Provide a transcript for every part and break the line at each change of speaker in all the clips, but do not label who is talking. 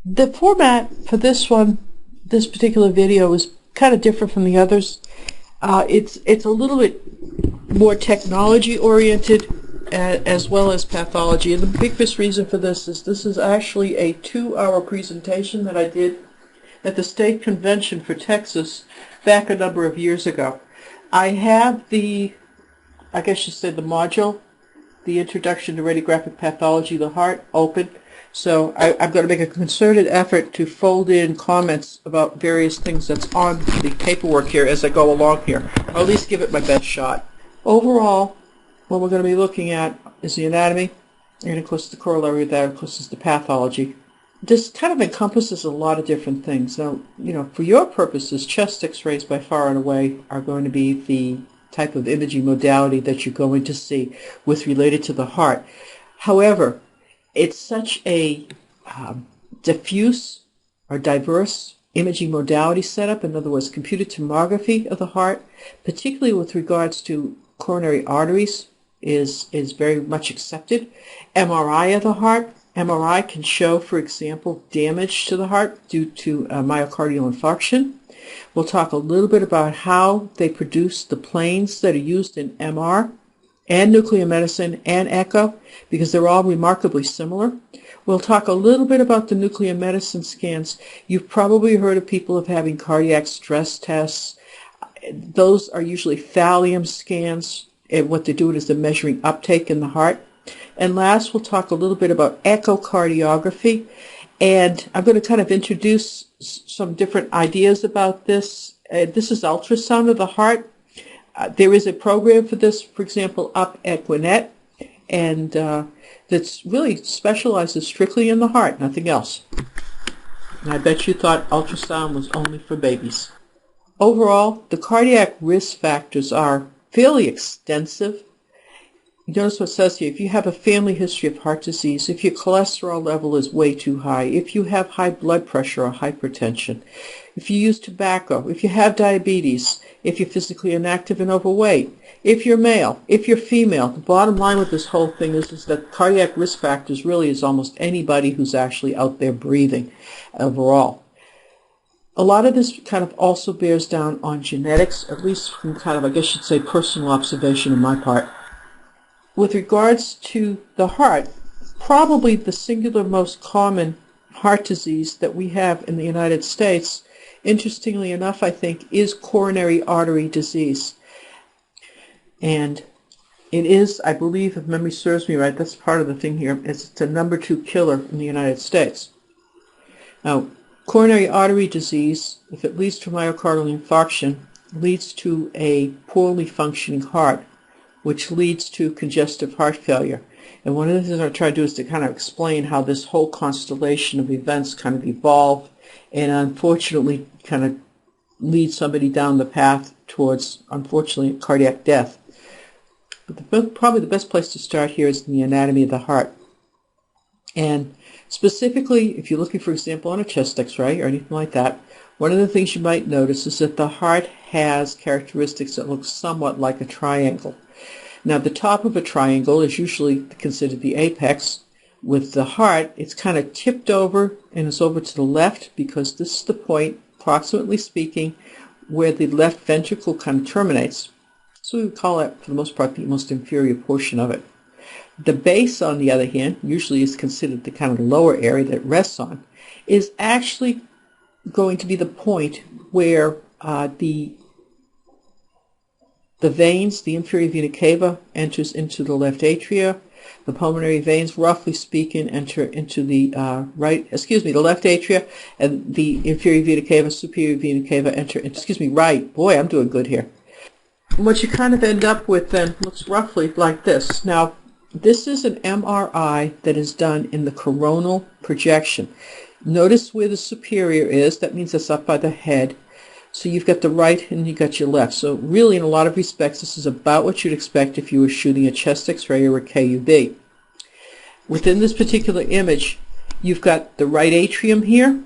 The format for this one, this particular video, is kind of different from the others. It's a little bit more technology oriented as well as pathology. And the biggest reason for this is actually a 2-hour presentation that I did at the State Convention for Texas back a number of years ago. I have the, I guess you said the module, the Introduction to Radiographic Pathology of the Heart, open. So I'm going to make a concerted effort to fold in comments about various things that's on the paperwork here as I go along here, or at least give it my best shot. Overall, what we're going to be looking at is the anatomy, and of course the corollary of that, of course, is the pathology. This kind of encompasses a lot of different things. Now, for your purposes, chest x-rays by far and away are going to be the type of imaging modality that you're going to see with related to the heart. However, it's such a diffuse or diverse imaging modality setup, in other words, computed tomography of the heart, particularly with regards to coronary arteries, is very much accepted. MRI of the heart. MRI can show, for example, damage to the heart due to myocardial infarction. We'll talk a little bit about how they produce the planes that are used in MR and nuclear medicine and echo, because they're all remarkably similar. We'll talk a little bit about the nuclear medicine scans. You've probably heard of people of having cardiac stress tests. Those are usually thallium scans, and what they're doing is they're measuring uptake in the heart. And last, we'll talk a little bit about echocardiography, and I'm going to kind of introduce some different ideas about this. This is ultrasound of the heart. There is a program for this, for example, up at Gwinnett, and that's really specializes strictly in the heart, nothing else. And I bet you thought ultrasound was only for babies. Overall, the cardiac risk factors are fairly extensive. You notice what it says here: if you have a family history of heart disease, if your cholesterol level is way too high, if you have high blood pressure or hypertension, if you use tobacco, if you have diabetes, if you're physically inactive and overweight, if you're male, if you're female. The bottom line with this whole thing is that cardiac risk factors really is almost anybody who's actually out there breathing overall. A lot of this kind of also bears down on genetics, at least from kind of, I guess you'd say, personal observation on my part. With regards to the heart, probably the singular most common heart disease that we have in the United States, interestingly enough, I think, is coronary artery disease. And it is, I believe, if memory serves me right, that's part of the thing here, it's the #2 killer in the United States. Now, coronary artery disease, if it leads to myocardial infarction, leads to a poorly functioning heart, which leads to congestive heart failure. And one of the things I try to do is to kind of explain how this whole constellation of events kind of evolve and unfortunately kind of lead somebody down the path towards, unfortunately, cardiac death. But probably the best place to start here is in the anatomy of the heart. And specifically, if you're looking, for example, on a chest x-ray or anything like that, one of the things you might notice is that the heart has characteristics that look somewhat like a triangle. Now, the top of a triangle is usually considered the apex. With the heart, it's kind of tipped over and it's over to the left, because this is the point, approximately speaking, where the left ventricle kind of terminates. So we would call that, for the most part, the most inferior portion of it. The base, on the other hand, usually is considered the kind of lower area that it rests on, is actually going to be the point where the veins, the inferior vena cava, enters into the left atria. The pulmonary veins, roughly speaking, enter into the the left atria, and the inferior vena cava, superior vena cava enter into, right. Boy, I'm doing good here. What you kind of end up with then looks roughly like this. Now, this is an MRI that is done in the coronal projection. Notice where the superior is. That means it's up by the head. So you've got the right and you've got your left. So really, in a lot of respects, this is about what you'd expect if you were shooting a chest x-ray or a KUB. Within this particular image, you've got the right atrium here.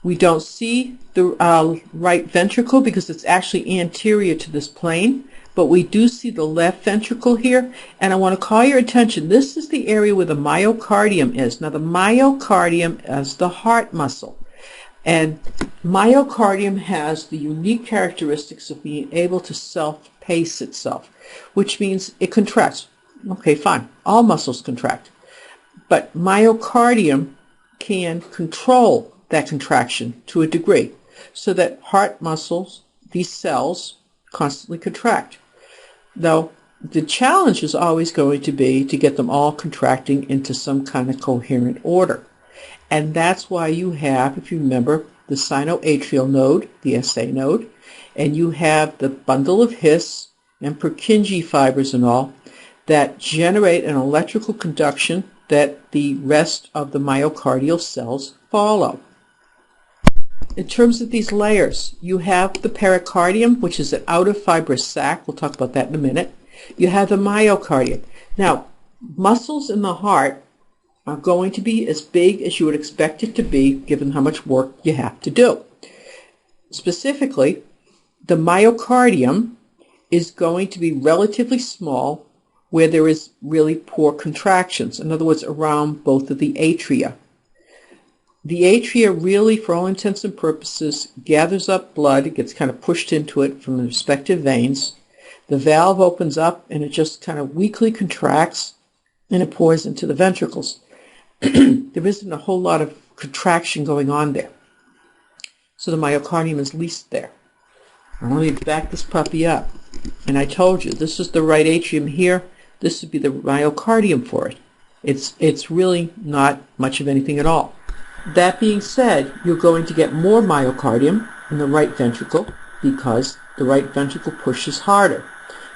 We don't see the right ventricle because it's actually anterior to this plane, but we do see the left ventricle here, and I want to call your attention. This is the area where the myocardium is. Now, the myocardium is the heart muscle, and myocardium has the unique characteristics of being able to self-pace itself, which means it contracts. Okay, fine. All muscles contract. But myocardium can control that contraction to a degree so that heart muscles, these cells, constantly contract. Now, the challenge is always going to be to get them all contracting into some kind of coherent order. And that's why you have, if you remember, the sinoatrial node, the SA node, and you have the bundle of His and Purkinje fibers and all that generate an electrical conduction that the rest of the myocardial cells follow. In terms of these layers, you have the pericardium, which is an outer fibrous sac. We'll talk about that in a minute. You have the myocardium. Now, muscles in the heart are going to be as big as you would expect it to be, given how much work you have to do. Specifically, the myocardium is going to be relatively small where there is really poor contractions. In other words, around both of the atria. The atria really, for all intents and purposes, gathers up blood. It gets kind of pushed into it from the respective veins. The valve opens up and it just kind of weakly contracts and it pours into the ventricles. There isn't a whole lot of contraction going on there. So the myocardium is least there. Now, let me back this puppy up. And I told you, this is the right atrium here. This would be the myocardium for it. It's really not much of anything at all. That being said, you're going to get more myocardium in the right ventricle because the right ventricle pushes harder.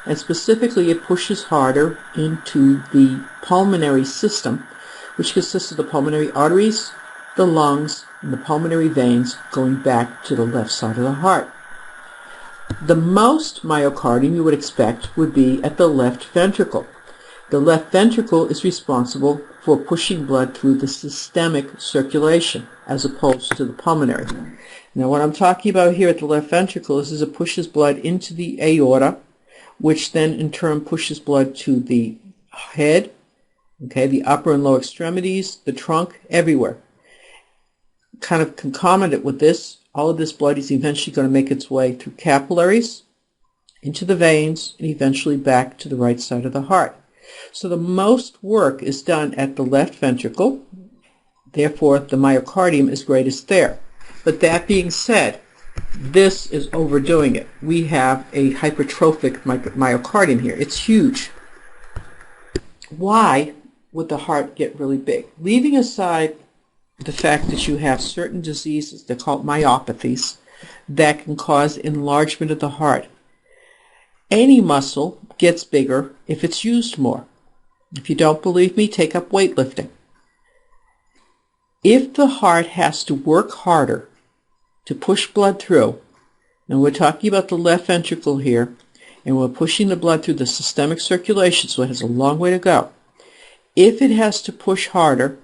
And specifically, it pushes harder into the pulmonary system, which consists of the pulmonary arteries, the lungs, and the pulmonary veins going back to the left side of the heart. The most myocardium you would expect would be at the left ventricle. The left ventricle is responsible for pushing blood through the systemic circulation as opposed to the pulmonary. Now, what I'm talking about here at the left ventricle is it pushes blood into the aorta, which then in turn pushes blood to the head, okay, the upper and lower extremities, the trunk, everywhere. Kind of concomitant with this, all of this blood is eventually going to make its way through capillaries, into the veins, and eventually back to the right side of the heart. So the most work is done at the left ventricle. Therefore, the myocardium is greatest there. But that being said, this is overdoing it. We have a hypertrophic myocardium here. It's huge. Why would the heart get really big? Leaving aside the fact that you have certain diseases, they're called myopathies, that can cause enlargement of the heart. Any muscle gets bigger if it's used more. If you don't believe me, take up weightlifting. If the heart has to work harder to push blood through, and we're talking about the left ventricle here, and we're pushing the blood through the systemic circulation, so it has a long way to go. If it has to push harder,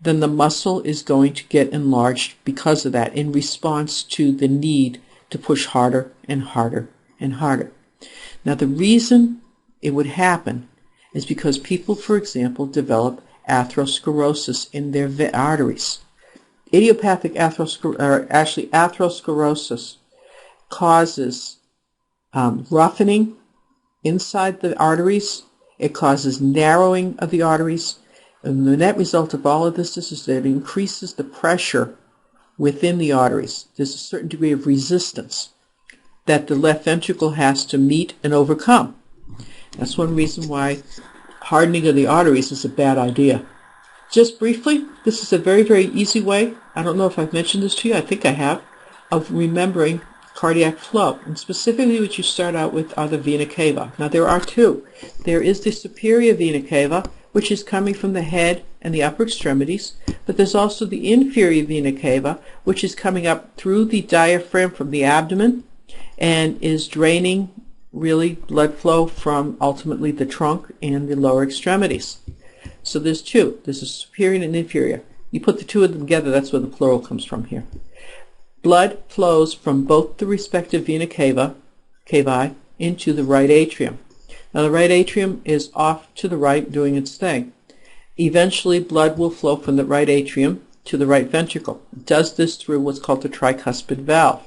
then the muscle is going to get enlarged because of that in response to the need to push harder and harder and harder. Now, the reason it would happen is because people, for example, develop atherosclerosis in their arteries. Idiopathic atherosclerosis causes roughening inside the arteries. It causes narrowing of the arteries. And the net result of all of this is that it increases the pressure within the arteries. There's a certain degree of resistance that the left ventricle has to meet and overcome. That's one reason why hardening of the arteries is a bad idea. Just briefly, this is a very, very easy way, I don't know if I've mentioned this to you, I think I have, of remembering cardiac flow. And specifically what you start out with are the vena cava. Now there are two. There is the superior vena cava, which is coming from the head and the upper extremities, but there's also the inferior vena cava, which is coming up through the diaphragm from the abdomen and is draining really blood flow from ultimately the trunk and the lower extremities. So there's two. There's a superior and inferior. You put the two of them together, that's where the plural comes from here. Blood flows from both the respective vena cavae into the right atrium. Now the right atrium is off to the right doing its thing. Eventually blood will flow from the right atrium to the right ventricle. It does this through what's called the tricuspid valve.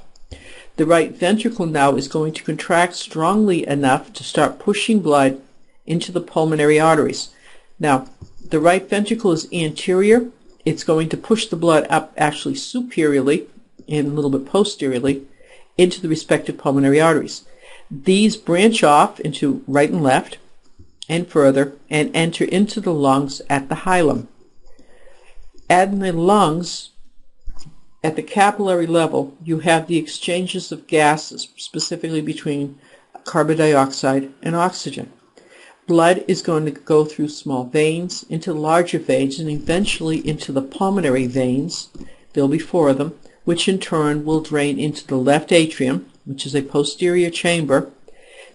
The right ventricle now is going to contract strongly enough to start pushing blood into the pulmonary arteries. Now, the right ventricle is anterior. It's going to push the blood up actually superiorly and a little bit posteriorly into the respective pulmonary arteries. These branch off into right and left and further and enter into the lungs at the hilum. In the lungs, at the capillary level, you have the exchanges of gases, specifically between carbon dioxide and oxygen. Blood is going to go through small veins into larger veins and eventually into the pulmonary veins. There'll be 4 of them, which in turn will drain into the left atrium, which is a posterior chamber.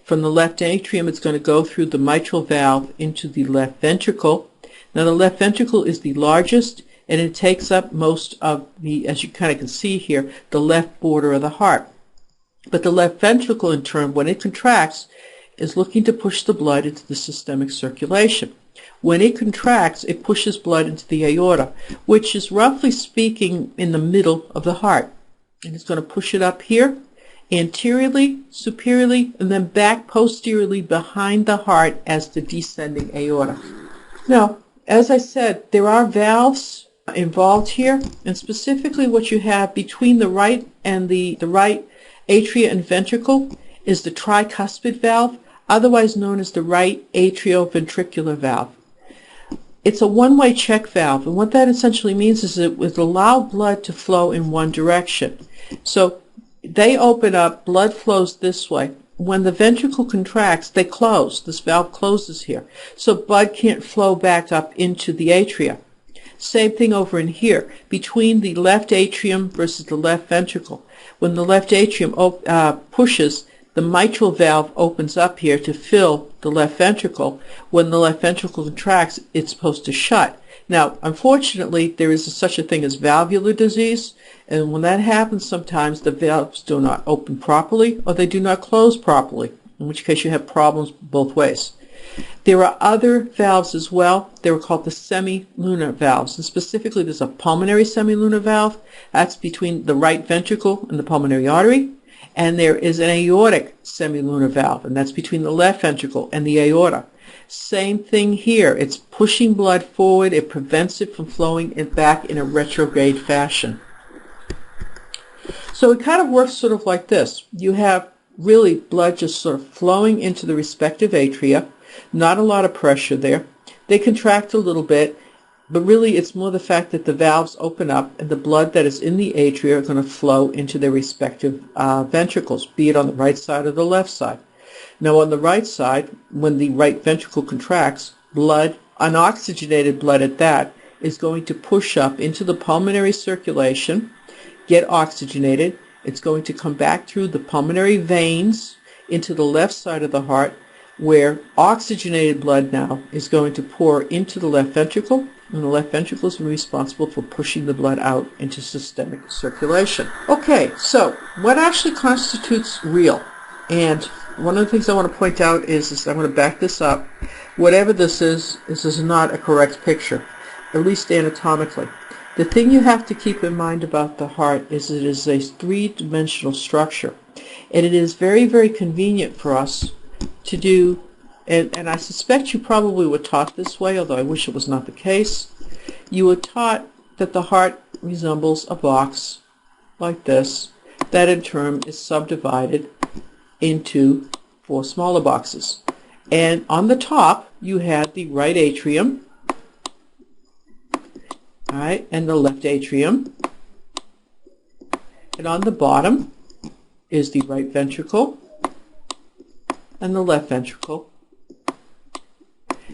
From the left atrium, it's going to go through the mitral valve into the left ventricle. Now the left ventricle is the largest, and it takes up most of the, as you kind of can see here, the left border of the heart. But the left ventricle, in turn, when it contracts, is looking to push the blood into the systemic circulation. When it contracts, it pushes blood into the aorta, which is roughly speaking in the middle of the heart. And it's going to push it up here, anteriorly, superiorly, and then back posteriorly behind the heart as the descending aorta. Now, as I said, there are valves involved here, and specifically what you have between the right and the right atria and ventricle is the tricuspid valve, otherwise known as the right atrioventricular valve. It's a one-way check valve, and what that essentially means is it would allow blood to flow in one direction. So they open up, blood flows this way. When the ventricle contracts, they close. This valve closes here. So blood can't flow back up into the atria. Same thing over in here, between the left atrium versus the left ventricle. When the left atrium pushes, the mitral valve opens up here to fill the left ventricle. When the left ventricle contracts, it's supposed to shut. Now, unfortunately, there is such a thing as valvular disease, and when that happens, sometimes the valves do not open properly or they do not close properly, in which case you have problems both ways. There are other valves as well. They were called the semilunar valves, and specifically there's a pulmonary semilunar valve. That's between the right ventricle and the pulmonary artery. And there is an aortic semilunar valve, and that's between the left ventricle and the aorta. Same thing here. It's pushing blood forward. It prevents it from flowing back in a retrograde fashion. So it kind of works sort of like this. You have really blood just sort of flowing into the respective atria. Not a lot of pressure there. They contract a little bit, but really it's more the fact that the valves open up and the blood that is in the atria are going to flow into their respective ventricles, be it on the right side or the left side. Now on the right side, when the right ventricle contracts, blood, unoxygenated blood at that, is going to push up into the pulmonary circulation, get oxygenated. It's going to come back through the pulmonary veins into the left side of the heart, where oxygenated blood now is going to pour into the left ventricle, and the left ventricle is responsible for pushing the blood out into systemic circulation. Okay, so what actually constitutes real? And one of the things I want to point out is I'm going to back this up. Whatever this is not a correct picture, at least anatomically. The thing you have to keep in mind about the heart is it is a three-dimensional structure, and it is very, very convenient for us to do, and I suspect you probably were taught this way, although I wish it was not the case. You were taught that the heart resembles a box like this, that in turn is subdivided into 4 smaller boxes. And on the top, you had the right atrium, all right, and the left atrium. And on the bottom is the right ventricle and the left ventricle.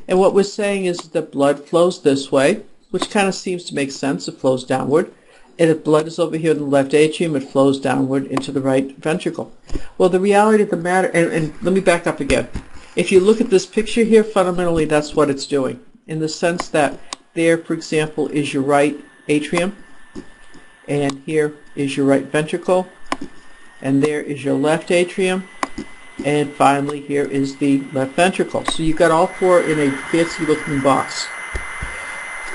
And what we're saying is that blood flows this way, which kind of seems to make sense. It flows downward. And if blood is over here in the left atrium, it flows downward into the right ventricle. Well, the reality of the matter, and let me back up again. If you look at this picture here, fundamentally that's what it's doing, in the sense that there, for example, is your right atrium, and here is your right ventricle, and there is your left atrium, And finally, here is the left ventricle. So you've got all four in a fancy-looking box.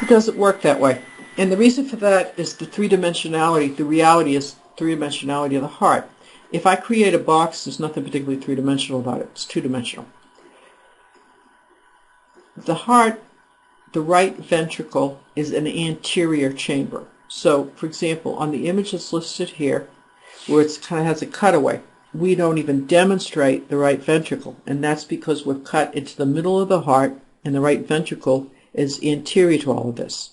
It doesn't work that way. And the reason for that is the three-dimensionality. The reality is three-dimensionality of the heart. If I create a box, there's nothing particularly three-dimensional about it. It's two-dimensional. The heart, the right ventricle, is an anterior chamber. So, for example, on the image that's listed here, where it kind of has a cutaway, we don't even demonstrate the right ventricle, and that's because we're cut into the middle of the heart, and the right ventricle is anterior to all of this.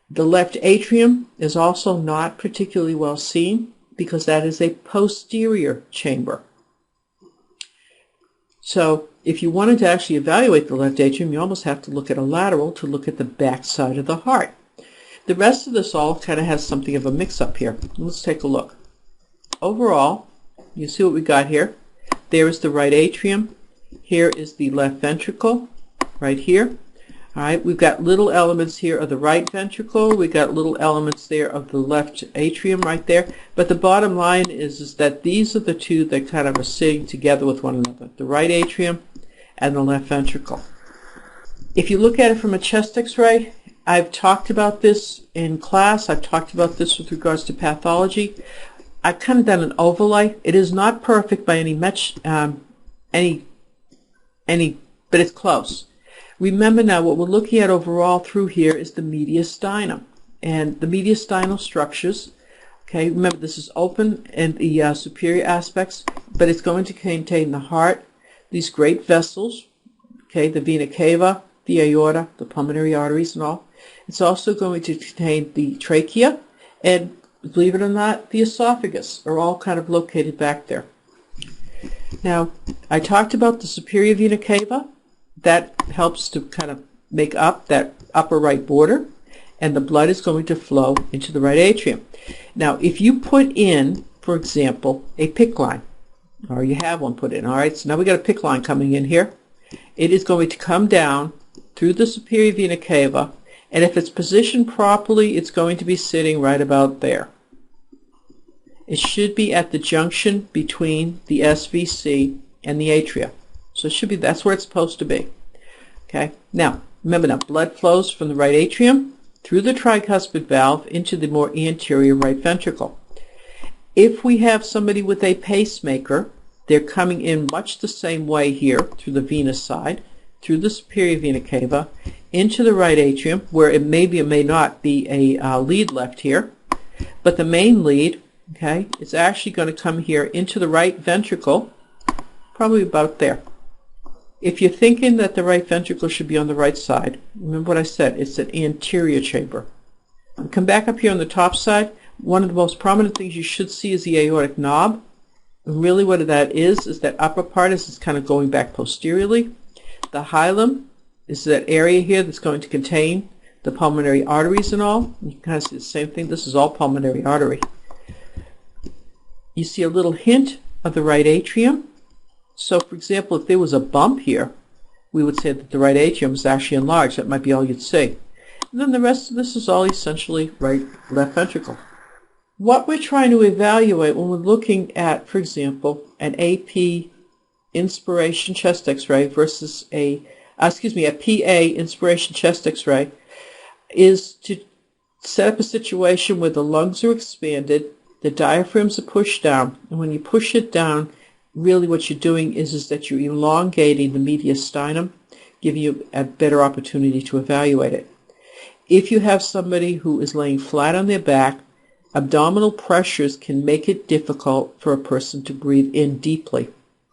The left atrium is also not particularly well seen because that is a posterior chamber. So if you wanted to actually evaluate the left atrium, you almost have to look at a lateral to look at the back side of the heart. The rest of this all kind of has something of a mix-up here. Let's take a look. Overall, you see what we got here. There is the right atrium. Here is the left ventricle, right here. All right, we've got little elements here of the right ventricle. We've got little elements there of the left atrium right there. But the bottom line is that these are the two that kind of are sitting together with one another, the right atrium and the left ventricle. If you look at it from a chest x-ray, I've talked about this in class. I've talked about this with regards to pathology. I've kind of done an overlay. It is not perfect by but it's close. Remember now, what we're looking at overall through here is the mediastinum. And the mediastinal structures, okay, remember this is open in the superior aspects, but it's going to contain the heart, these great vessels, okay, the vena cava, the aorta, the pulmonary arteries and all. It's also going to contain the trachea, and believe it or not, the esophagus are all kind of located back there. Now, I talked about the superior vena cava. That helps to kind of make up that upper right border, and the blood is going to flow into the right atrium. Now, if you put in, for example, a PICC line, or you have one put in, all right, so now we got a PICC line coming in here. It is going to come down through the superior vena cava, and if it's positioned properly, it's going to be sitting right about there. It should be at the junction between the SVC and the atria. So it should be, that's where it's supposed to be. Okay. Now, remember now, blood flows from the right atrium through the tricuspid valve into the more anterior right ventricle. If we have somebody with a pacemaker, they're coming in much the same way here through the venous side, through the superior vena cava, into the right atrium, where it may be or may not be a lead left here. But the main lead, okay, is actually going to come here into the right ventricle, probably about there. If you're thinking that the right ventricle should be on the right side, remember what I said, it's an anterior chamber. Come back up here on the top side. One of the most prominent things you should see is the aortic knob. And really what that is that upper part is kind of going back posteriorly. The hilum is that area here that's going to contain the pulmonary arteries and all. You can kind of see the same thing. This is all pulmonary artery. You see a little hint of the right atrium. So, for example, if there was a bump here, we would say that the right atrium is actually enlarged. That might be all you'd see. And then the rest of this is all essentially left ventricle. What we're trying to evaluate when we're looking at, for example, an AP inspiration chest x-ray versus a PA inspiration chest x-ray is to set up a situation where the lungs are expanded, the diaphragms are pushed down, and when you push it down, really what you're doing is that you're elongating the mediastinum, giving you a better opportunity to evaluate it. If you have somebody who is laying flat on their back, abdominal pressures can make it difficult for a person to breathe in deeply.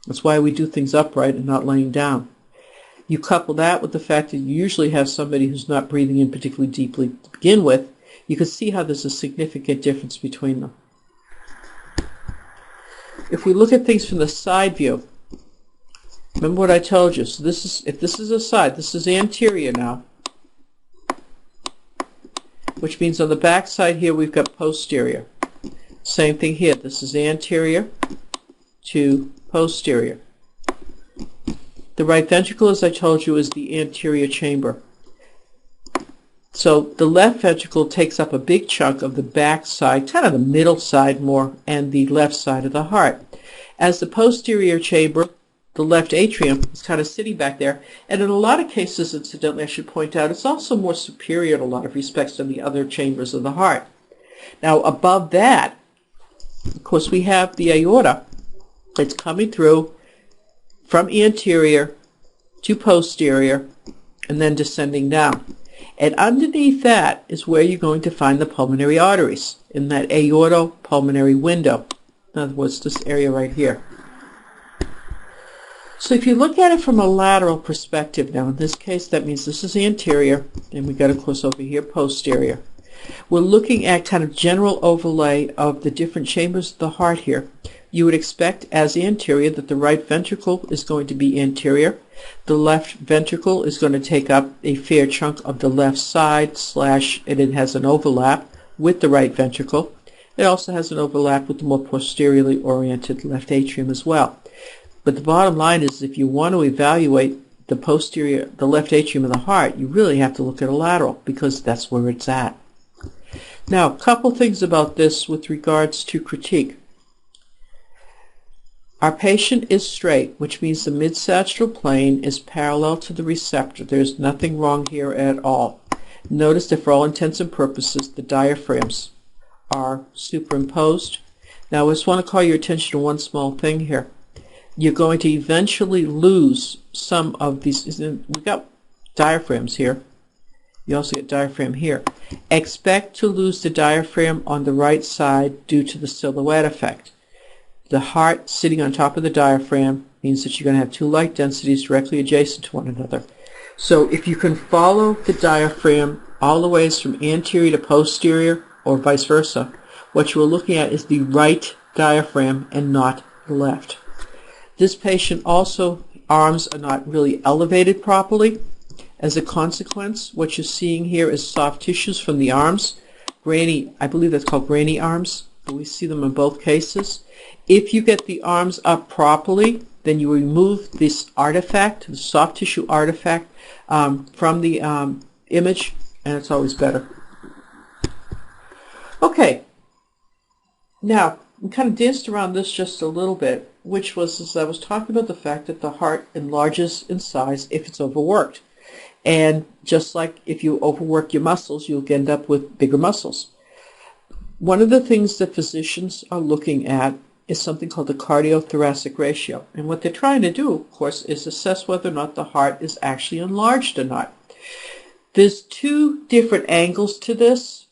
That's why we do things upright and not laying down. You couple that with the fact that you usually have somebody who's not breathing in particularly deeply to begin with, you can see how there's a significant difference between them. If we look at things from the side view, remember what I told you. So if this is a side, this is anterior now, which means on the back side here we've got posterior. Same thing here. This is anterior to posterior. The right ventricle, as I told you, is the anterior chamber. So the left ventricle takes up a big chunk of the back side, kind of the middle side more, and the left side of the heart. as the posterior chamber, the left atrium, is kind of sitting back there. And in a lot of cases, incidentally, I should point out, it's also more superior in a lot of respects than the other chambers of the heart. Now, above that, of course, we have the aorta. It's coming through from anterior to posterior and then descending down. And underneath that is where you're going to find the pulmonary arteries, in that aortopulmonary window. In other words, this area right here. So if you look at it from a lateral perspective now, in this case, that means this is anterior, and we've got, of course, over here, posterior. We're looking at kind of general overlay of the different chambers of the heart here. You would expect, as anterior, that the right ventricle is going to be anterior. The left ventricle is going to take up a fair chunk of the left side, and it has an overlap with the right ventricle. It also has an overlap with the more posteriorly oriented left atrium as well. But the bottom line is, if you want to evaluate the left atrium of the heart, you really have to look at a lateral, because that's where it's at. Now, a couple things about this with regards to critique. Our patient is straight, which means the mid-sagittal plane is parallel to the receptor. There's nothing wrong here at all. Notice that for all intents and purposes, the diaphragms are superimposed. Now, I just want to call your attention to one small thing here. You're going to eventually lose some of these. We've got diaphragms here. You also get diaphragm here. Expect to lose the diaphragm on the right side due to the silhouette effect. The heart sitting on top of the diaphragm means that you're going to have two light densities directly adjacent to one another. So if you can follow the diaphragm all the ways from anterior to posterior, or vice versa, what you are looking at is the right diaphragm and not the left. This patient also, arms are not really elevated properly. As a consequence, what you're seeing here is soft tissues from the arms. Grainy, I believe that's called grainy arms, but we see them in both cases. If you get the arms up properly, then you remove this artifact, the soft tissue artifact, from the image, and it's always better. Okay, now, we kind of danced around this just a little bit, which was, as I was talking about the fact that the heart enlarges in size if it's overworked. And just like if you overwork your muscles, you'll end up with bigger muscles. One of the things that physicians are looking at is something called the cardiothoracic ratio. And what they're trying to do, of course, is assess whether or not the heart is actually enlarged or not. There's two different angles to this.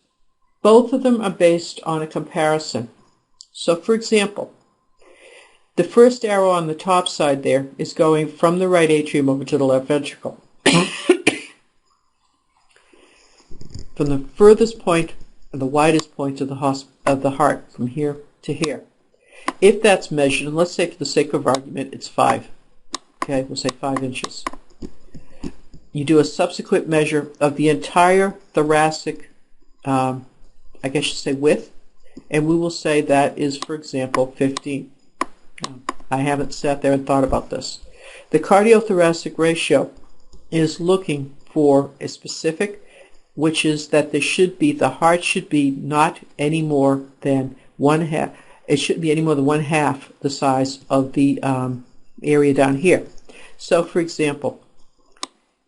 Both of them are based on a comparison. So, for example, the first arrow on the top side there is going from the right atrium over to the left ventricle. From the furthest point and the widest point of the heart, from here to here. If that's measured, and let's say for the sake of argument it's 5, okay, we'll say 5 inches. You do a subsequent measure of the entire thoracic, I guess you should say width, and we will say that is, for example, 15. I haven't sat there and thought about this. The cardiothoracic ratio is looking for a specific, which is that the heart should be not any more than it shouldn't be any more than 1/2 the size of the area down here. So, for example,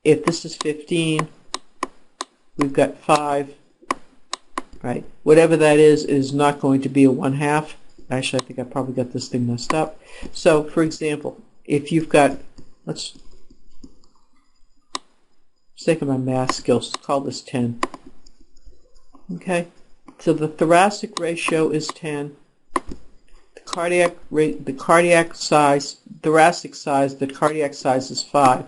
if this is 15, we've got 5, right? Whatever that is not going to be a 1/2. Actually, I think I probably got this thing messed up. So, for example, if you've got, let's sake of my math skills, call this 10. Okay, so the thoracic ratio is 10. The cardiac size is 5.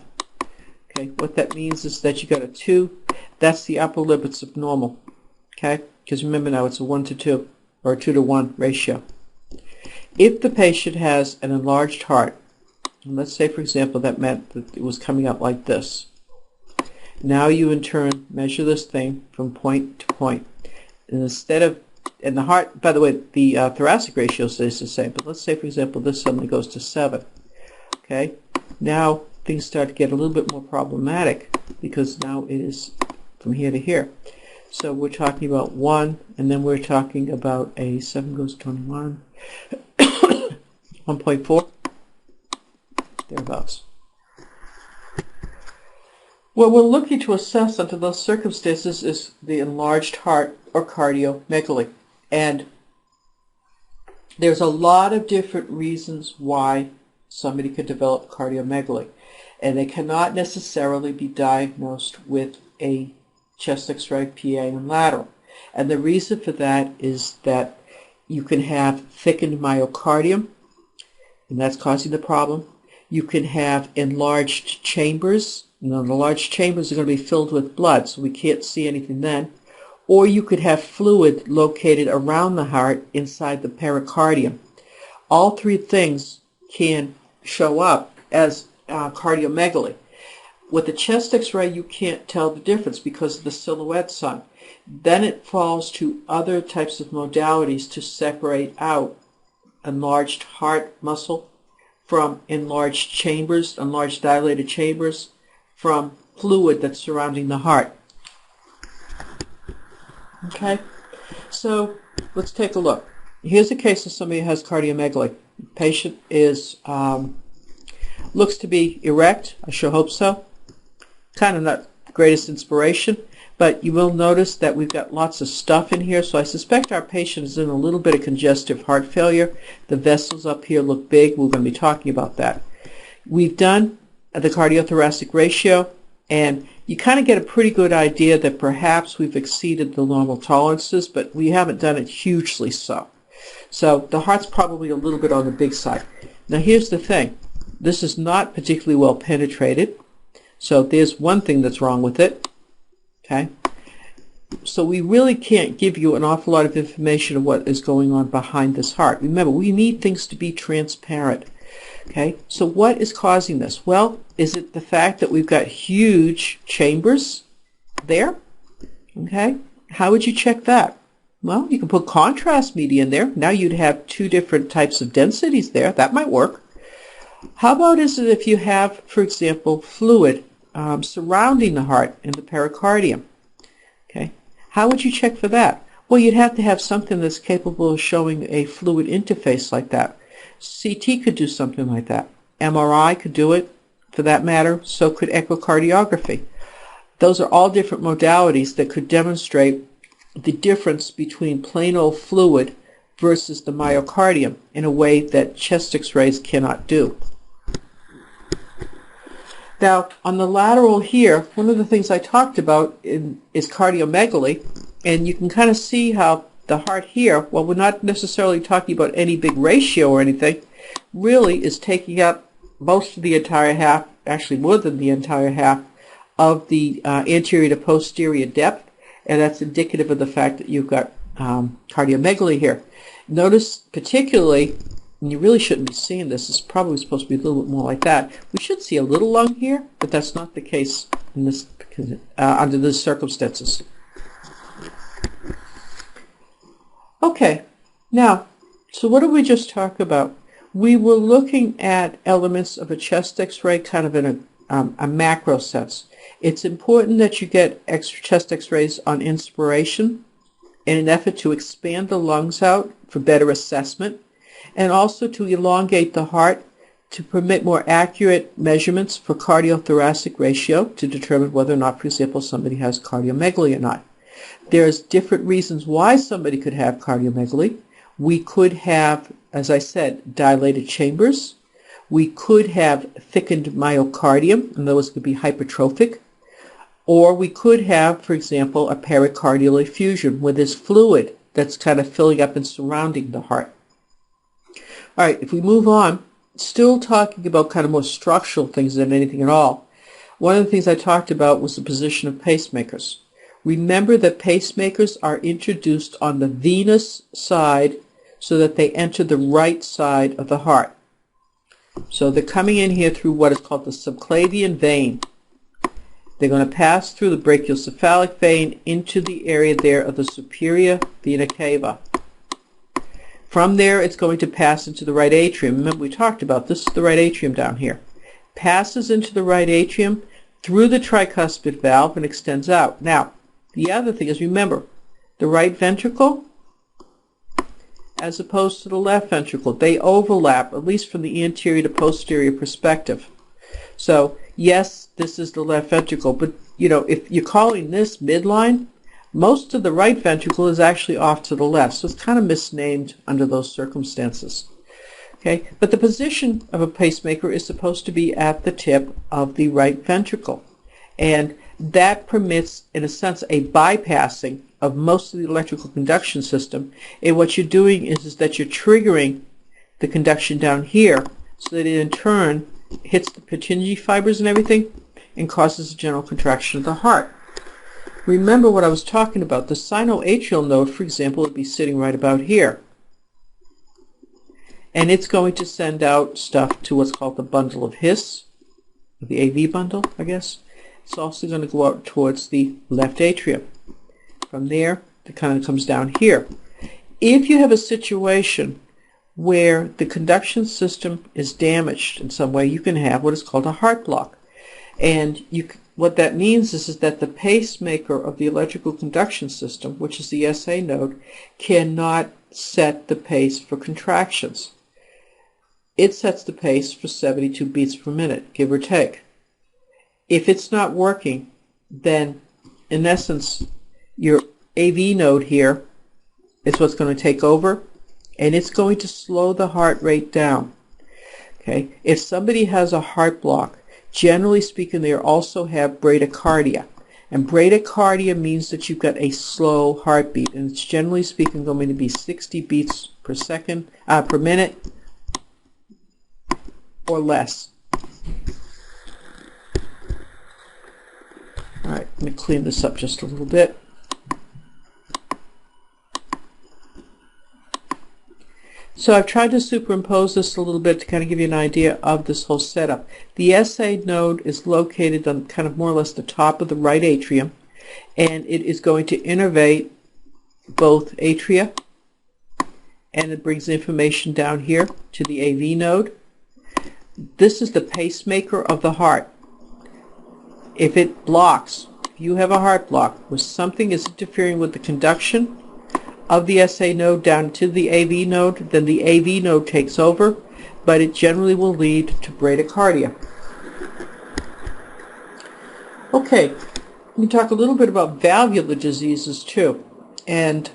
Okay, what that means is that you got a 2. That's the upper limits of normal. Okay, because remember now it's a 1:2 or a 2:1 ratio. If the patient has an enlarged heart, and let's say, for example, that meant that it was coming up like this. Now you in turn measure this thing from point to point. And and the heart, by the way, the thoracic ratio stays the same, but let's say, for example, this suddenly goes to 7. Okay? Now things start to get a little bit more problematic because now it is from here to here. So we're talking about 1, and then we're talking about a 7 goes to 21. 1.4, thereabouts. What we're looking to assess under those circumstances is the enlarged heart or cardiomegaly. And there's a lot of different reasons why somebody could develop cardiomegaly. And they cannot necessarily be diagnosed with a chest X-ray, PA, and lateral. And the reason for that is that you can have thickened myocardium, and that's causing the problem. You can have enlarged chambers. The large chambers are going to be filled with blood, so we can't see anything then. Or you could have fluid located around the heart inside the pericardium. All three things can show up as cardiomegaly. With the chest X-ray, you can't tell the difference because of the silhouette sign. Then it falls to other types of modalities to separate out enlarged heart muscle from enlarged chambers, enlarged dilated chambers, from fluid that's surrounding the heart. Okay, so let's take a look. Here's a case of somebody who has cardiomegaly. The patient is looks to be erect. I sure hope so. Kind of not the greatest inspiration, but you will notice that we've got lots of stuff in here, so I suspect our patient is in a little bit of congestive heart failure. The vessels up here look big. We're going to be talking about that. We've done the cardiothoracic ratio, and you kind of get a pretty good idea that perhaps we've exceeded the normal tolerances, but we haven't done it hugely so. So the heart's probably a little bit on the big side. Now here's the thing. This is not particularly well penetrated, so there's one thing that's wrong with it. Okay? So we really can't give you an awful lot of information of what is going on behind this heart. Remember, we need things to be transparent. Okay? So what is causing this? Well, is it the fact that we've got huge chambers there? Okay? How would you check that? Well, you can put contrast media in there. Now you'd have two different types of densities there. That might work. How about is it if you have, for example, fluid surrounding the heart in the pericardium? Okay, how would you check for that? Well, you'd have to have something that's capable of showing a fluid interface like that. CT could do something like that. MRI could do it, for that matter. So could echocardiography. Those are all different modalities that could demonstrate the difference between plain old fluid versus the myocardium in a way that chest X-rays cannot do. Now, on the lateral here, one of the things I talked about is cardiomegaly, and you can kind of see how the heart here, while we're not necessarily talking about any big ratio or anything, really is taking up most of the entire half, actually more than the entire half, of the anterior to posterior depth, and that's indicative of the fact that you've got cardiomegaly here. Notice particularly, and you really shouldn't be seeing this, it's probably supposed to be a little bit more like that. We should see a little lung here, but that's not the case in this, under these circumstances. Okay, now, so what did we just talk about? We were looking at elements of a chest X-ray kind of in a macro sense. It's important that you get chest X-rays on inspiration in an effort to expand the lungs out for better assessment, and also to elongate the heart to permit more accurate measurements for cardiothoracic ratio to determine whether or not, for example, somebody has cardiomegaly or not. There's different reasons why somebody could have cardiomegaly. We could have, as I said, dilated chambers. We could have thickened myocardium, and those could be hypertrophic. Or we could have, for example, a pericardial effusion where there's fluid that's kind of filling up and surrounding the heart. All right, if we move on, still talking about kind of more structural things than anything at all. One of the things I talked about was the position of pacemakers. Remember that pacemakers are introduced on the venous side so that they enter the right side of the heart. So they're coming in here through what is called the subclavian vein. They're going to pass through the brachiocephalic vein into the area there of the superior vena cava. From there, it's going to pass into the right atrium. Remember, we talked about this is the right atrium down here. Passes into the right atrium through the tricuspid valve and extends out. Now, the other thing is, remember, the right ventricle as opposed to the left ventricle. They overlap, at least from the anterior to posterior perspective. So, yes, this is the left ventricle, but, you know, if you're calling this midline, most of the right ventricle is actually off to the left, so it's kind of misnamed under those circumstances. Okay, but the position of a pacemaker is supposed to be at the tip of the right ventricle, and that permits, in a sense, a bypassing of most of the electrical conduction system. And what you're doing is that you're triggering the conduction down here so that it in turn hits the Purkinje fibers and everything and causes a general contraction of the heart. Remember what I was talking about. The sinoatrial node, for example, would be sitting right about here. And it's going to send out stuff to what's called the bundle of His, the AV bundle, I guess. It's also going to go out towards the left atrium. From there, it kind of comes down here. If you have a situation where the conduction system is damaged in some way, you can have what is called a heart block. And what that means is that the pacemaker of the electrical conduction system, which is the SA node, cannot set the pace for contractions. It sets the pace for 72 beats per minute, give or take. If it's not working, then in essence, your AV node here is what's going to take over, and it's going to slow the heart rate down. Okay? If somebody has a heart block, generally speaking, they also have bradycardia. And bradycardia means that you've got a slow heartbeat, and it's generally speaking going to be 60 beats per second, per minute, or less. All right, let me clean this up just a little bit. So I've tried to superimpose this a little bit to kind of give you an idea of this whole setup. The SA node is located on kind of more or less the top of the right atrium, and it is going to innervate both atria, and it brings information down here to the AV node. This is the pacemaker of the heart. If it blocks, if you have a heart block where something is interfering with the conduction of the SA node down to the AV node, then the AV node takes over, but it generally will lead to bradycardia. Okay, let me talk a little bit about valvular diseases too, and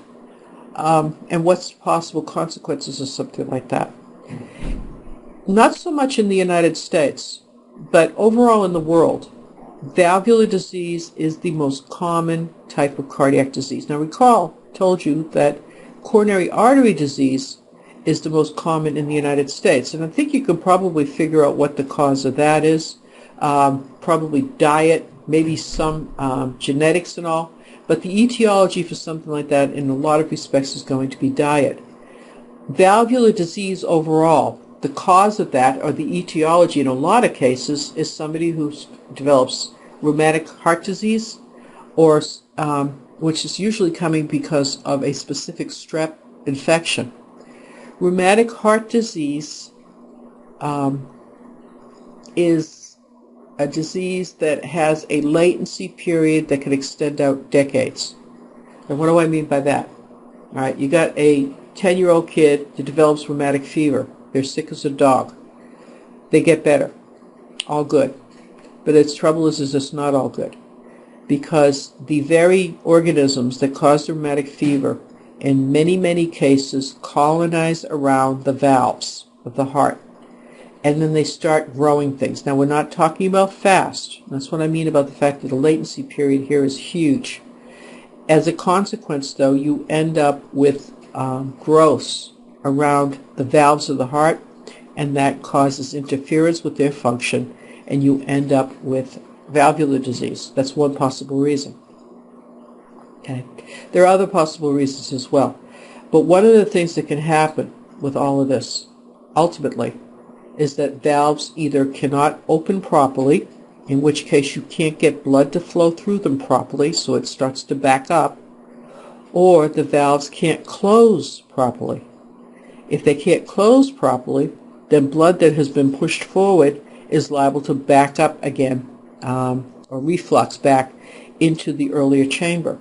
what's possible consequences of something like that. Not so much in the United States, but overall in the world, valvular disease is the most common type of cardiac disease. Now recall, I told you that coronary artery disease is the most common in the United States, and I think you can probably figure out what the cause of that is. Probably diet, maybe some genetics and all, but the etiology for something like that in a lot of respects is going to be diet. Valvular disease overall, the cause of that, or the etiology in a lot of cases, is somebody who develops rheumatic heart disease, or which is usually coming because of a specific strep infection. Rheumatic heart disease is a disease that has a latency period that can extend out decades. And what do I mean by that? All right, you got a 10-year-old kid that develops rheumatic fever. They're sick as a dog. They get better. All good. But its trouble is it's not all good, because the very organisms that cause the rheumatic fever in many, many cases colonize around the valves of the heart, and then they start growing things. Now, we're not talking about fast. That's what I mean about the fact that the latency period here is huge. As a consequence, though, you end up with growths around the valves of the heart, and that causes interference with their function, and you end up with valvular disease. That's one possible reason. Okay. There are other possible reasons as well. But one of the things that can happen with all of this, ultimately, is that valves either cannot open properly, in which case you can't get blood to flow through them properly, so it starts to back up, or the valves can't close properly. If they can't close properly, then blood that has been pushed forward is liable to back up again, or reflux back into the earlier chamber.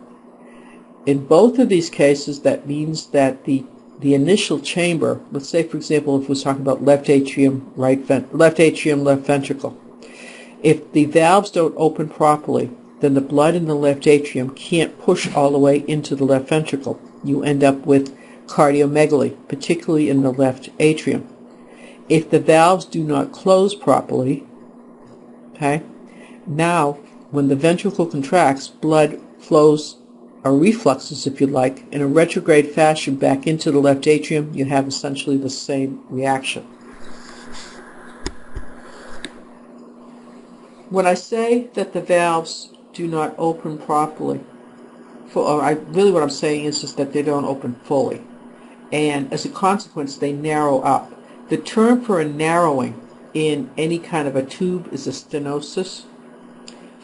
In both of these cases, that means that the the initial chamber, let's say for example if we're talking about left atrium, left atrium, left ventricle, if the valves don't open properly, then the blood in the left atrium can't push all the way into the left ventricle. You end up with cardiomegaly, particularly in the left atrium. If the valves do not close properly, okay, now when the ventricle contracts, blood flows, or refluxes if you like, in a retrograde fashion back into the left atrium. You have essentially the same reaction. When I say that the valves do not open properly, really what I'm saying is just that they don't open fully. And as a consequence, they narrow up. The term for a narrowing in any kind of a tube is a stenosis.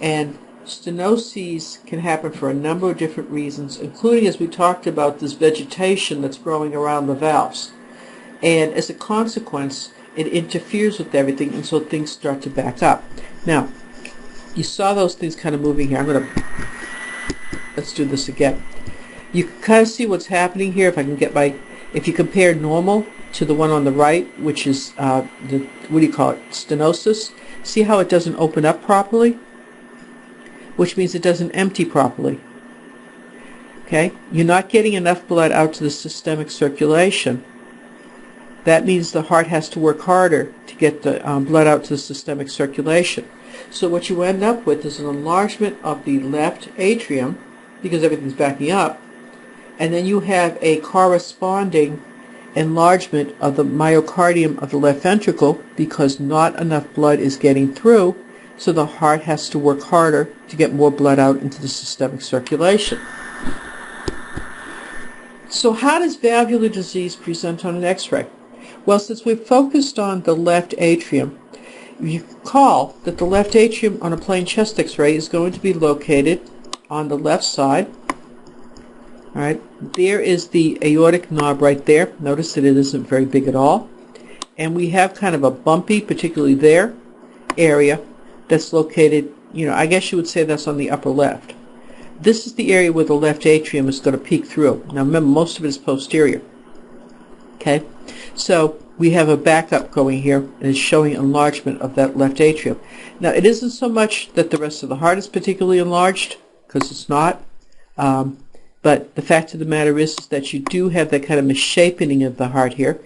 And stenoses can happen for a number of different reasons, including, as we talked about, this vegetation that's growing around the valves. And as a consequence, it interferes with everything, and so things start to back up. Now, you saw those things kind of moving here. Let's do this again. You can kind of see what's happening here. If you compare normal to the one on the right, which is what do you call it, stenosis, see how it doesn't open up properly? Which means it doesn't empty properly. Okay? You're not getting enough blood out to the systemic circulation. That means the heart has to work harder to get the blood out to the systemic circulation. So what you end up with is an enlargement of the left atrium, because everything's backing up, and then you have a corresponding enlargement of the myocardium of the left ventricle because not enough blood is getting through, so the heart has to work harder to get more blood out into the systemic circulation. So how does valvular disease present on an X-ray? Well, since we've focused on the left atrium, you recall that the left atrium on a plain chest X-ray is going to be located on the left side. All right, there is the aortic knob right there. Notice that it isn't very big at all. And we have kind of a bumpy, particularly there, area that's located, I guess you would say that's on the upper left. This is the area where the left atrium is going to peek through. Now remember, most of it is posterior. Okay, so we have a backup going here, and it's showing enlargement of that left atrium. Now it isn't so much that the rest of the heart is particularly enlarged, because it's not. But the fact of the matter is that you do have that kind of misshapening of the heart here.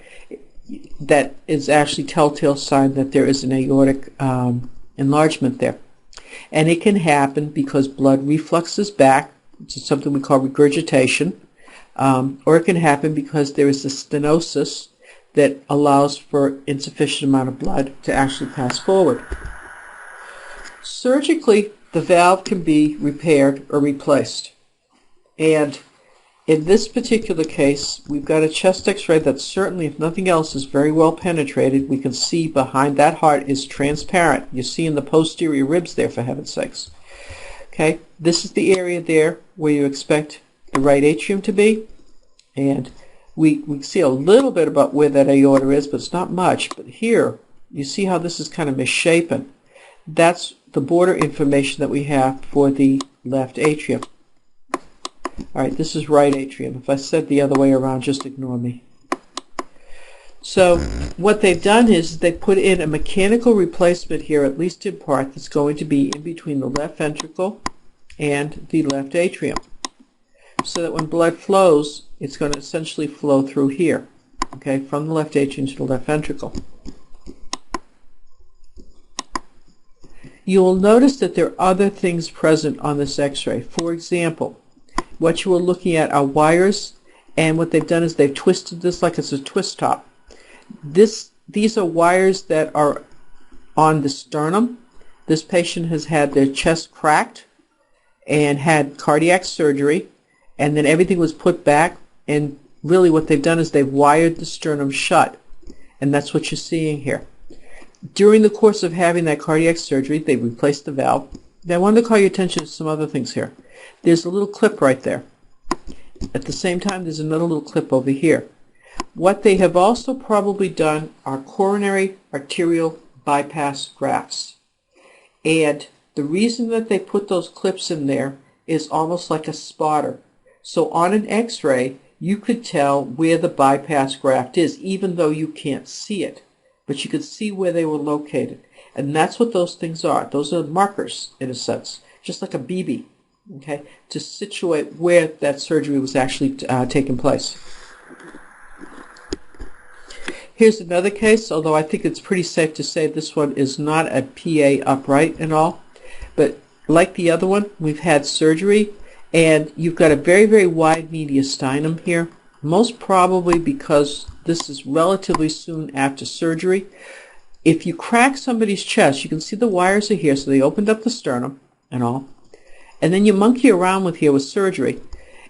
That is actually telltale sign that there is an aortic enlargement there. And it can happen because blood refluxes back, which is something we call regurgitation, or it can happen because there is a stenosis that allows for insufficient amount of blood to actually pass forward. Surgically, the valve can be repaired or replaced. And in this particular case, we've got a chest X-ray that certainly, if nothing else, is very well penetrated. We can see behind that heart is transparent. You see in the posterior ribs there, for heaven's sakes. Okay, this is the area there where you expect the right atrium to be. And we see a little bit about where that aorta is, but it's not much. But here, you see how this is kind of misshapen. That's the border information that we have for the left atrium. All right, this is right atrium. If I said the other way around, just ignore me. So what they've done is they put in a mechanical replacement here, at least in part, that's going to be in between the left ventricle and the left atrium, so that when blood flows, it's going to essentially flow through here, okay, from the left atrium to the left ventricle. You will notice that there are other things present on this X-ray. For example, what you are looking at are wires, and what they've done is they've twisted this like it's a twist top. These are wires that are on the sternum. This patient has had their chest cracked and had cardiac surgery, and then everything was put back, and really what they've done is they've wired the sternum shut, and that's what you're seeing here. During the course of having that cardiac surgery, they replaced the valve. Now I wanted to call your attention to some other things here. There's a little clip right there. At the same time, there's another little clip over here. What they have also probably done are coronary arterial bypass grafts. And the reason that they put those clips in there is almost like a spotter. So on an X-ray, you could tell where the bypass graft is, even though you can't see it. But you could see where they were located. And that's what those things are. Those are markers, in a sense, just like a BB, okay, to situate where that surgery was actually taking place. Here's another case, although I think it's pretty safe to say this one is not a PA upright and all. But like the other one, we've had surgery, and you've got a very, very wide mediastinum here, most probably because this is relatively soon after surgery. If you crack somebody's chest, you can see the wires are here, so they opened up the sternum and all. And then you monkey around with here with surgery.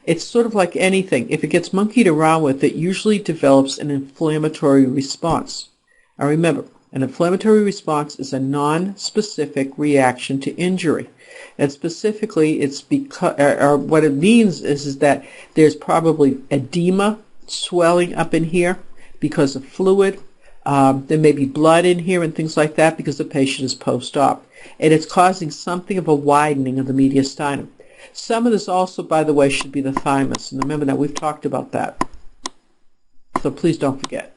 It's sort of like anything. If it gets monkeyed around with, it usually develops an inflammatory response. Now remember, an inflammatory response is a non-specific reaction to injury. And specifically, it's because, or what it means is that there's probably edema, swelling up in here because of fluid. There may be blood in here and things like that because the patient is post-op. And it's causing something of a widening of the mediastinum. Some of this also, by the way, should be the thymus. And remember that we've talked about that. So please don't forget.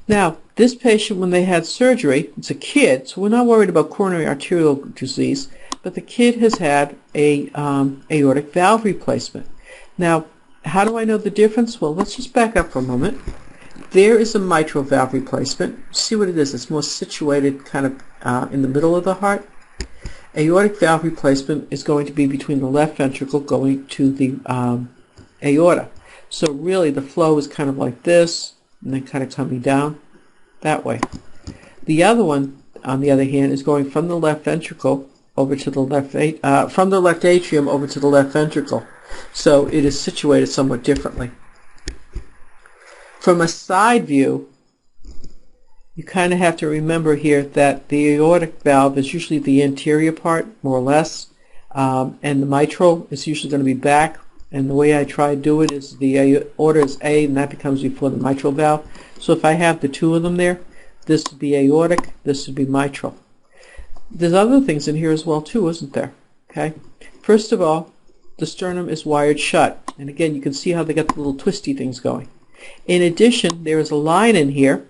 Now, this patient, when they had surgery, it's a kid, so we're not worried about coronary arterial disease, but the kid has had a aortic valve replacement. Now, how do I know the difference? Well, let's just back up for a moment. There is a mitral valve replacement. See what it is. It's more situated kind of in the middle of the heart. Aortic valve replacement is going to be between the left ventricle going to the aorta. So really the flow is kind of like this, and then kind of coming down that way. The other one, on the other hand, is going from the left ventricle over to the left, from the left atrium over to the left ventricle. So it is situated somewhat differently. From a side view, you kind of have to remember here that the aortic valve is usually the anterior part, more or less, and the mitral is usually going to be back. And the way I try to do it is the aorta is A, and that becomes before the mitral valve. So if I have the two of them there, this would be aortic, this would be mitral. There's other things in here as well too, isn't there? Okay. First of all, the sternum is wired shut. And again, you can see how they got the little twisty things going. In addition, there is a line in here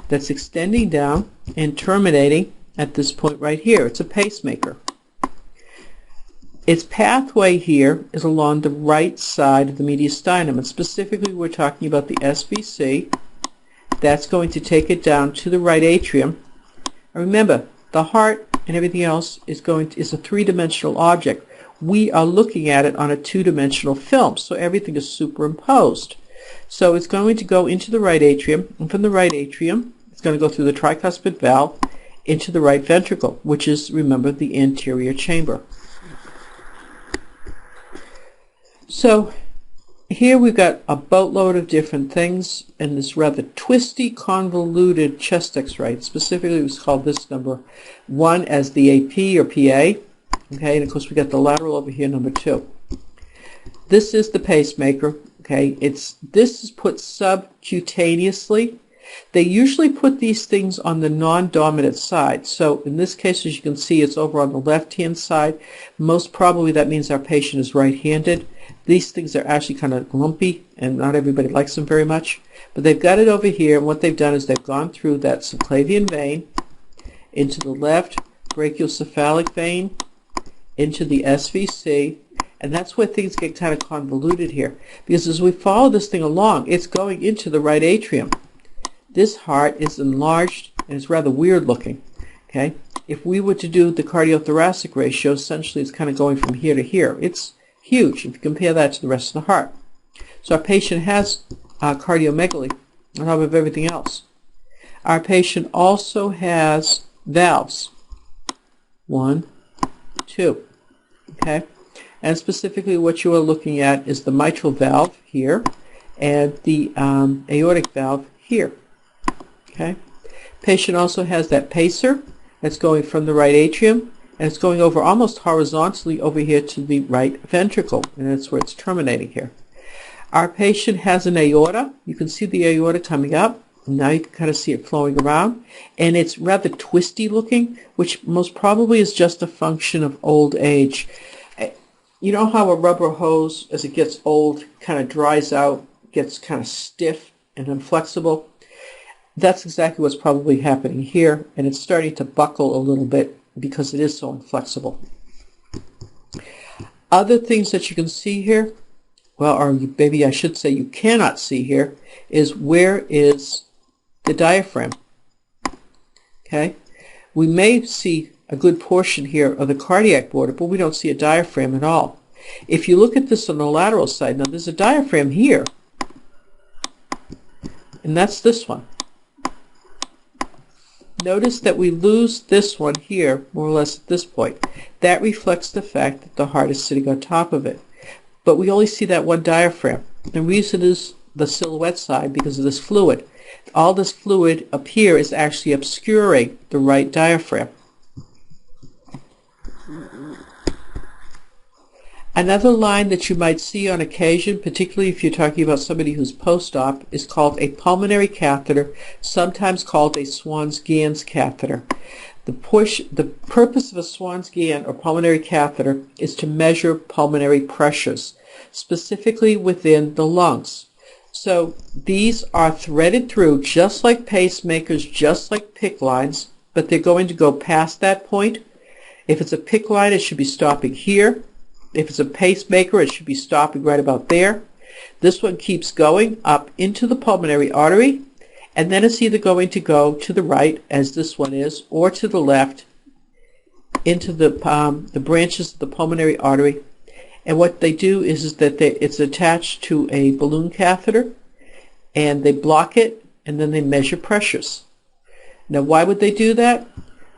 that's extending down and terminating at this point right here. It's a pacemaker. Its pathway here is along the right side of the mediastinum, and specifically we're talking about the SVC. That's going to take it down to the right atrium. And remember, the heart and everything else is a three-dimensional object. We are looking at it on a two-dimensional film, so everything is superimposed. So it's going to go into the right atrium, and from the right atrium, it's going to go through the tricuspid valve into the right ventricle, which is, remember, the anterior chamber. So here we've got a boatload of different things in this rather twisty, convoluted chest X-ray. Specifically, it was called this number 1 as the AP or PA. Okay, and of course we got the lateral over here, number 2. This is the pacemaker. Okay, this is put subcutaneously. They usually put these things on the non-dominant side. So in this case, as you can see, it's over on the left-hand side. Most probably that means our patient is right-handed. These things are actually kind of lumpy, and not everybody likes them very much. But they've got it over here, and what they've done is they've gone through that subclavian vein into the left brachiocephalic vein, into the SVC, and that's where things get kind of convoluted here. Because as we follow this thing along, it's going into the right atrium. This heart is enlarged, and it's rather weird looking. Okay, if we were to do the cardiothoracic ratio, essentially it's kind of going from here to here. It's huge if you compare that to the rest of the heart. So our patient has cardiomegaly on top of everything else. Our patient also has valves. 1, 2. Okay, and specifically what you are looking at is the mitral valve here and the aortic valve here. Okay, patient also has that pacer that's going from the right atrium, and it's going over almost horizontally over here to the right ventricle, and that's where it's terminating here. Our patient has an aorta. You can see the aorta coming up, and now you can kind of see it flowing around, and it's rather twisty looking, which most probably is just a function of old age. You know how a rubber hose, as it gets old, kind of dries out, gets kind of stiff and inflexible? That's exactly what's probably happening here, and it's starting to buckle a little bit because it is so inflexible. Other things that you can see here, well, or maybe I should say you cannot see here, is where is the diaphragm. Okay? We may see a good portion here of the cardiac border, but we don't see a diaphragm at all. If you look at this on the lateral side, now there's a diaphragm here, and that's this one. Notice that we lose this one here, more or less at this point. That reflects the fact that the heart is sitting on top of it. But we only see that one diaphragm. The reason is the silhouette side because of this fluid. All this fluid up here is actually obscuring the right diaphragm. Another line that you might see on occasion, particularly if you're talking about somebody who's post-op, is called a pulmonary catheter, sometimes called a Swan's-Ganz catheter. The purpose of a Swan's-Ganz or pulmonary catheter is to measure pulmonary pressures, specifically within the lungs. So these are threaded through just like pacemakers, just like PICC lines, but they're going to go past that point. If it's a PICC line, it should be stopping here. If it's a pacemaker, it should be stopping right about there. This one keeps going up into the pulmonary artery, and then it's either going to go to the right, as this one is, or to the left into the branches of the pulmonary artery. And what they do is that it's attached to a balloon catheter, and they block it, and then they measure pressures. Now, why would they do that?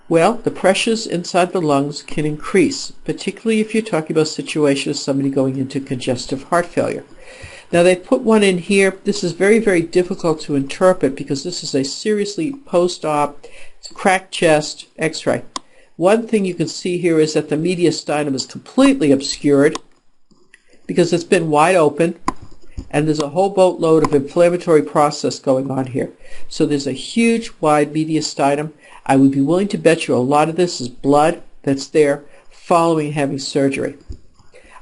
Well, the pressures inside the lungs can increase, particularly if you're talking about a situation of somebody going into congestive heart failure. Now, they put one in here. This is very, very difficult to interpret because this is a seriously post-op, cracked chest x-ray. One thing you can see here is that the mediastinum is completely obscured because it's been wide open, and there's a whole boatload of inflammatory process going on here. So there's a huge, wide mediastinum. I would be willing to bet you a lot of this is blood that's there following having surgery.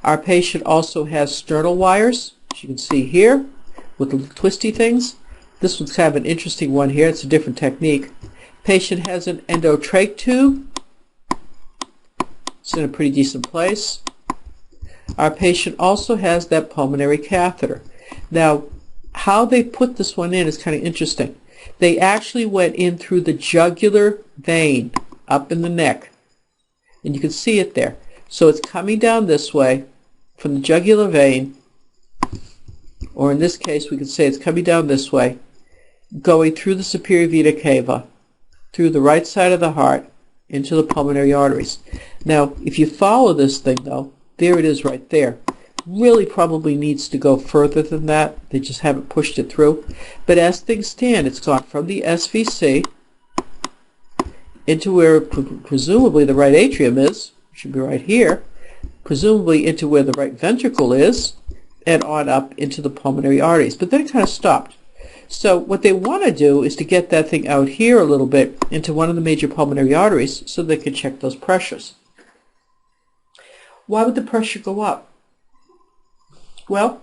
Our patient also has sternal wires, as you can see here, with the twisty things. This one's kind of an interesting one here. It's a different technique. Patient has an endotrach tube. It's in a pretty decent place. Our patient also has that pulmonary catheter. Now, how they put this one in is kind of interesting. They actually went in through the jugular vein up in the neck, and you can see it there. So it's coming down this way from the jugular vein, or in this case we could say it's coming down this way, going through the superior vena cava, through the right side of the heart, into the pulmonary arteries. Now, if you follow this thing though, there it is right there. Really probably needs to go further than that. They just haven't pushed it through. But as things stand, it's gone from the SVC into where presumably the right atrium is, should be right here, presumably into where the right ventricle is, and on up into the pulmonary arteries. But then it kind of stopped. So what they want to do is to get that thing out here a little bit into one of the major pulmonary arteries so they can check those pressures. Why would the pressure go up? Well,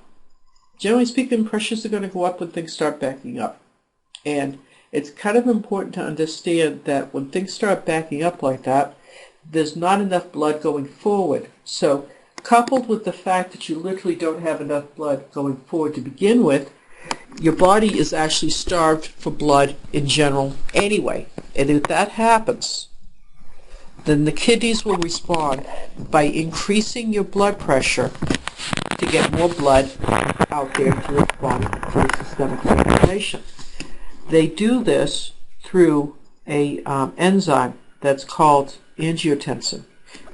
generally speaking, pressures are going to go up when things start backing up. And it's kind of important to understand that when things start backing up like that, there's not enough blood going forward. So coupled with the fact that you literally don't have enough blood going forward to begin with, your body is actually starved for blood in general anyway. And if that happens, then the kidneys will respond by increasing your blood pressure to get more blood out there to the body for systemic circulation. They do this through a enzyme that's called angiotensin.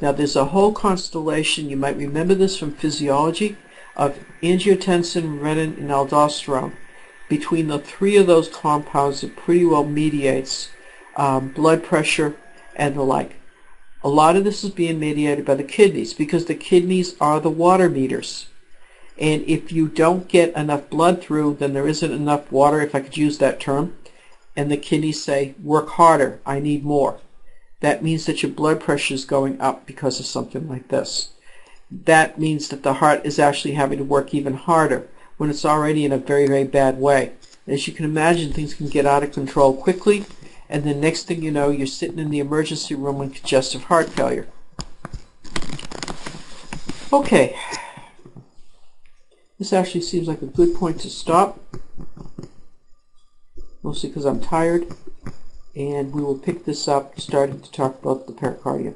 Now there's a whole constellation, you might remember this from physiology, of angiotensin, renin, and aldosterone. Between the three of those compounds, it pretty well mediates blood pressure and the like. A lot of this is being mediated by the kidneys because the kidneys are the water meters. And if you don't get enough blood through, then there isn't enough water, if I could use that term, and the kidneys say, work harder, I need more. That means that your blood pressure is going up because of something like this. that means that the heart is actually having to work even harder when it's already in a very, very bad way. As you can imagine, things can get out of control quickly, and the next thing you know, you're sitting in the emergency room with congestive heart failure. Okay, this actually seems like a good point to stop, mostly because I'm tired, and we will pick this up starting to talk about the pericardium.